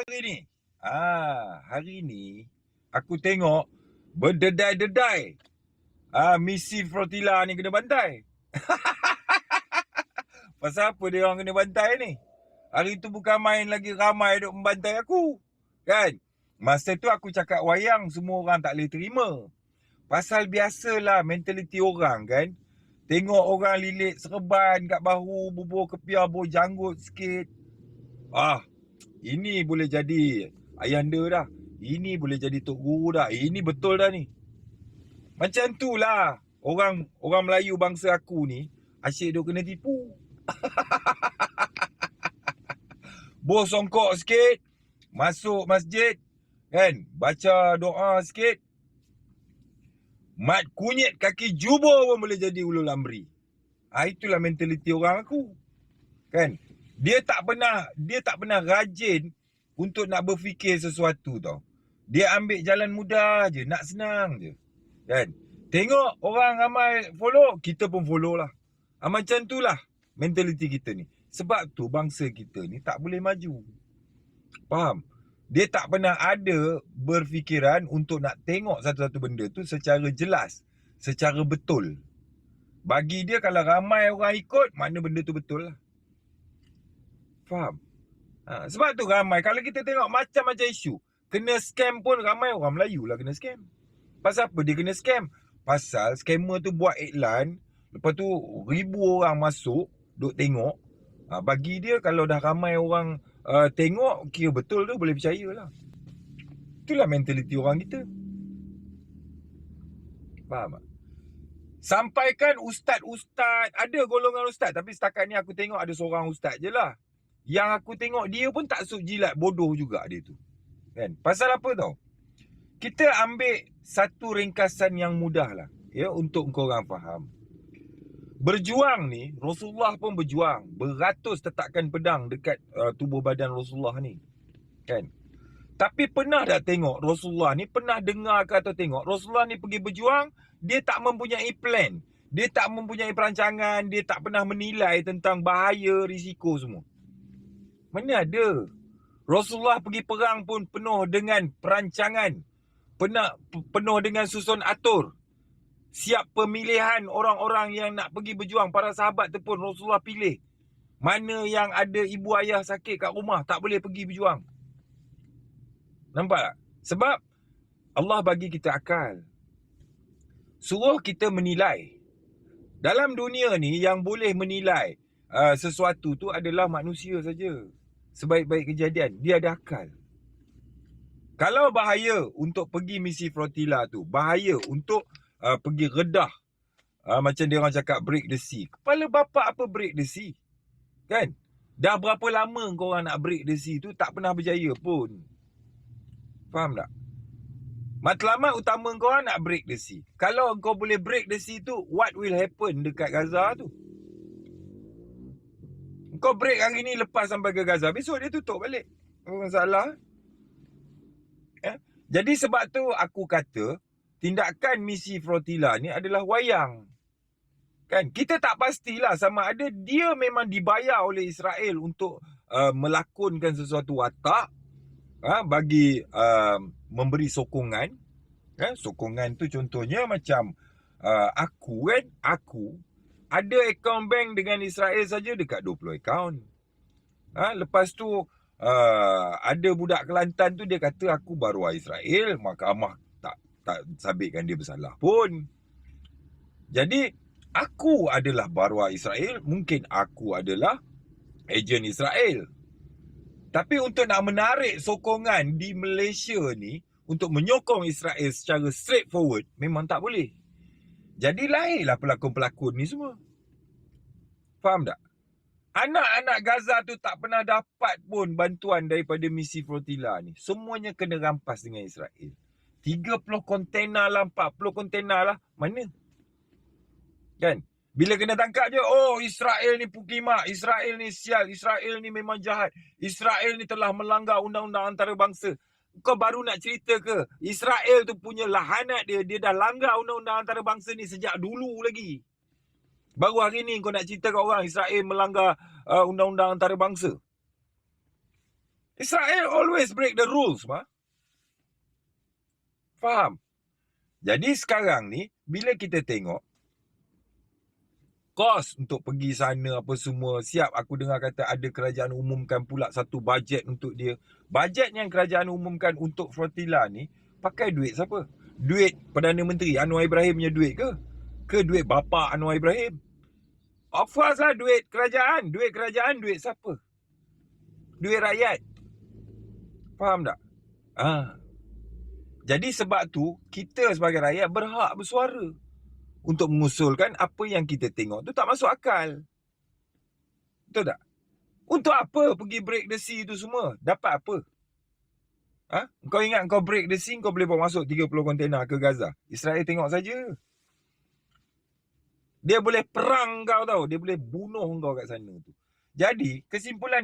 hari ni? Hari ni aku tengok berdedai-dedai. Misi Flotilla ni kena bantai. Pasal apa dia orang kena bantai ni? Hari tu bukan main lagi ramai duk membantai aku. Kan? Masa tu aku cakap wayang semua orang tak boleh terima. Pasal biasalah mentaliti orang kan. Tengok orang lilit serban kat bahu, bubur kepiah, bubur janggut sikit. Ini boleh jadi ayanda dah. Ini boleh jadi tok guru dah. Ini betul dah ni. Macam tu lah. Orang Melayu bangsa aku ni asyik duk kena tipu. Bos songkok sikit, masuk masjid, kan, baca doa sikit, mat kunyit kaki jubur pun boleh jadi ulul amri. Itulah mentaliti orang aku. Kan? Dia tak pernah rajin untuk nak berfikir sesuatu tau. Dia ambil jalan mudah je, nak senang je. Kan? Tengok orang ramai follow, kita pun follow lah. Macam tu lah mentaliti kita ni. Sebab tu bangsa kita ni tak boleh maju. Faham? Dia tak pernah ada berfikiran untuk nak tengok satu-satu benda tu secara jelas, secara betul. Bagi dia kalau ramai orang ikut, mana benda tu betul lah. Faham? Sebab tu ramai. Kalau kita tengok macam-macam isu, kena scam pun ramai orang Melayu lah kena scam. Pasal apa dia kena scam? Pasal scammer tu buat iklan, lepas tu ribu orang masuk, duk tengok. Bagi dia kalau dah ramai orang tengok, kira betul tu, boleh percaya lah. Itulah mentaliti orang kita. Faham tak? Sampaikan ustaz-ustaz, ada golongan ustaz, tapi setakat ni aku tengok ada seorang ustaz je lah. Yang aku tengok dia pun tak suk jilat, bodoh juga dia tu. Kan? Pasal apa tau? Kita ambil satu ringkasan yang mudah lah, ya, untuk korang faham. Berjuang ni, Rasulullah pun berjuang. Beratus tetakkan pedang dekat tubuh badan Rasulullah ni. Kan? Tapi pernah tak tengok Rasulullah ni, pernah dengar ke atau tengok Rasulullah ni pergi berjuang, dia tak mempunyai plan. Dia tak mempunyai perancangan, dia tak pernah menilai tentang bahaya, risiko semua. Mana ada? Rasulullah pergi perang pun penuh dengan perancangan. Penuh dengan susun atur. Siap pemilihan orang-orang yang nak pergi berjuang. Para sahabat tu pun Rasulullah pilih. Mana yang ada ibu ayah sakit kat rumah, tak boleh pergi berjuang. Nampak tak? Sebab Allah bagi kita akal. Suruh kita menilai. Dalam dunia ni yang boleh menilai sesuatu tu adalah manusia saja. Sebaik-baik kejadian, dia ada akal. Kalau bahaya untuk pergi misi Flotilla tu, bahaya untuk pergi redah, macam dia orang cakap break the sea. Kepala bapak apa break the sea? Kan? Dah berapa lama korang nak break the sea tu, tak pernah berjaya pun. Faham tak? Matlamat utama korang nak break the sea. Kalau kau boleh break the sea tu, what will happen dekat Gaza tu? Kau break hari ni, lepas sampai ke Gaza, besok dia tutup balik. Masalah. Jadi sebab tu aku kata tindakan misi Flotilla ni adalah wayang. Kan? Kita tak pastilah sama ada dia memang dibayar oleh Israel untuk melakonkan sesuatu watak, bagi memberi sokongan. Sokongan tu contohnya macam aku ada akaun bank dengan Israel saja dekat 20 akaun. Lepas tu ada budak Kelantan tu dia kata aku baruah Israel, mahkamah tak sabitkan dia bersalah pun. Jadi aku adalah baruah Israel, mungkin aku adalah ejen Israel. Tapi untuk nak menarik sokongan di Malaysia ni untuk menyokong Israel secara straightforward, memang tak boleh. Jadi lahirlah pelakon-pelakon ni semua. Faham tak? Anak-anak Gaza tu tak pernah dapat pun bantuan daripada misi Flotilla ni. Semuanya kena rampas dengan Israel. 30 kontainer lah, 40 kontainer lah. Mana? Kan? Bila kena tangkap je, oh Israel ni pukimak, Israel ni sial, Israel ni memang jahat, Israel ni telah melanggar undang-undang antarabangsa. Kau baru nak cerita ke? Israel tu punya lahanat dia dah langgar undang-undang antarabangsa ni sejak dulu lagi. Baru hari ni kau nak cerita kat orang Israel melanggar undang-undang antarabangsa. Israel always break the rules, mah. Faham? Jadi sekarang ni, bila kita tengok, kos untuk pergi sana apa semua, siap aku dengar kata ada kerajaan umumkan pula satu bajet untuk dia. Bajet yang kerajaan umumkan untuk flotilla ni, pakai duit siapa? Duit Perdana Menteri Anwar Ibrahim punya duit ke? Ke duit bapa Anwar Ibrahim? Of course lah duit kerajaan. Duit kerajaan, duit siapa? Duit rakyat. Faham tak? Jadi sebab tu, kita sebagai rakyat berhak bersuara untuk mengusulkan apa yang kita tengok tu tak masuk akal. Betul tak? Untuk apa pergi break the sea tu semua? Dapat apa? Kau ingat kau break the sea, kau boleh bawa masuk 30 kontena ke Gaza. Israel tengok saja. Dia boleh perang kau tau. Dia boleh bunuh kau kat sana tu. Jadi, kesimpulan